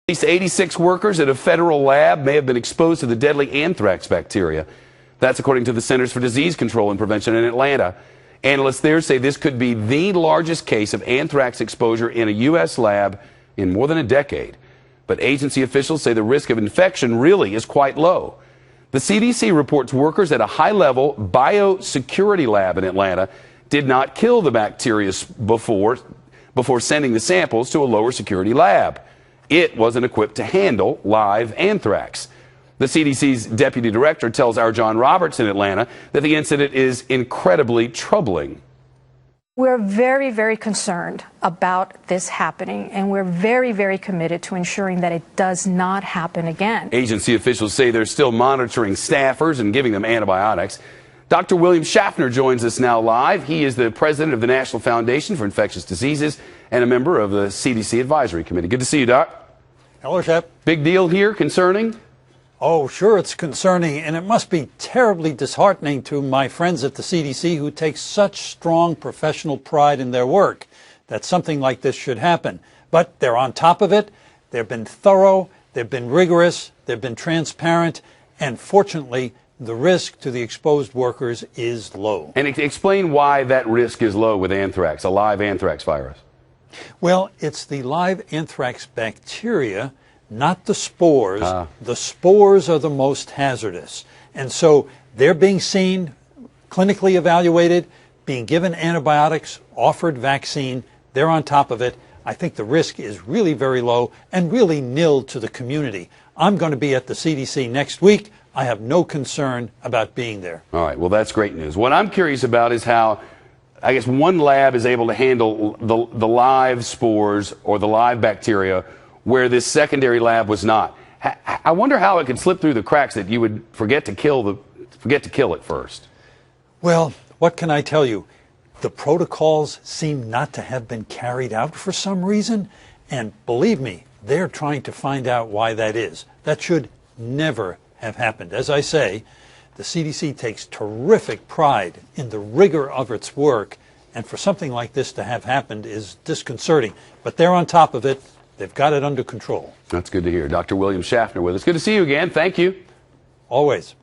At least 86 workers at a federal lab may have been exposed to the deadly anthrax bacteria. That's according to the Centers for Disease Control and Prevention in Atlanta. Analysts there say this could be the largest case of anthrax exposure in a U.S. lab in more than a decade. But agency officials say the risk of infection really is quite low. The CDC reports workers at a high-level biosecurity lab in Atlanta did not kill the bacteria before sending the samples to a lower security lab. It wasn't equipped to handle live anthrax. The CDC's deputy director tells our John Roberts in Atlanta that the incident is incredibly troubling. We're very, very concerned about this happening, and we're very, very committed to ensuring that it does not happen again. Agency officials say they're still monitoring staffers and giving them antibiotics. Dr. William Schaffner joins us now live. He is the president of the National Foundation for Infectious Diseases and a member of the CDC Advisory Committee. Good to see you, Doc. Hello, Shep. Big deal here, concerning? Oh, sure, it's concerning, and it must be terribly disheartening to my friends at the CDC who take such strong professional pride in their work that something like this should happen. But they're on top of it. They've been thorough, they've been rigorous, they've been transparent, and fortunately, the risk to the exposed workers is low. And explain why that risk is low with anthrax, a live anthrax virus. Well, it's the live anthrax bacteria, not the spores. The spores are the most hazardous. And so they're being seen, clinically evaluated, being given antibiotics, offered vaccine. They're on top of it. I think the risk is really very low and really nil to the community. I'm going to be at the CDC next week. I have no concern about being there. All right, well, that's great news. What I'm curious about is how, I guess, one lab is able to handle the live spores or the live bacteria where this secondary lab was not. I wonder how it could slip through the cracks that you would forget to kill it first. Well, what can I tell you? The protocols seem not to have been carried out for some reason, and believe me, they're trying to find out why that is. That should never have happened. As I say, the CDC takes terrific pride in the rigor of its work, and for something like this to have happened is disconcerting. But they're on top of it. They've got it under control. That's good to hear. Dr. William Schaffner with us. Good to see you again. Thank you. Always.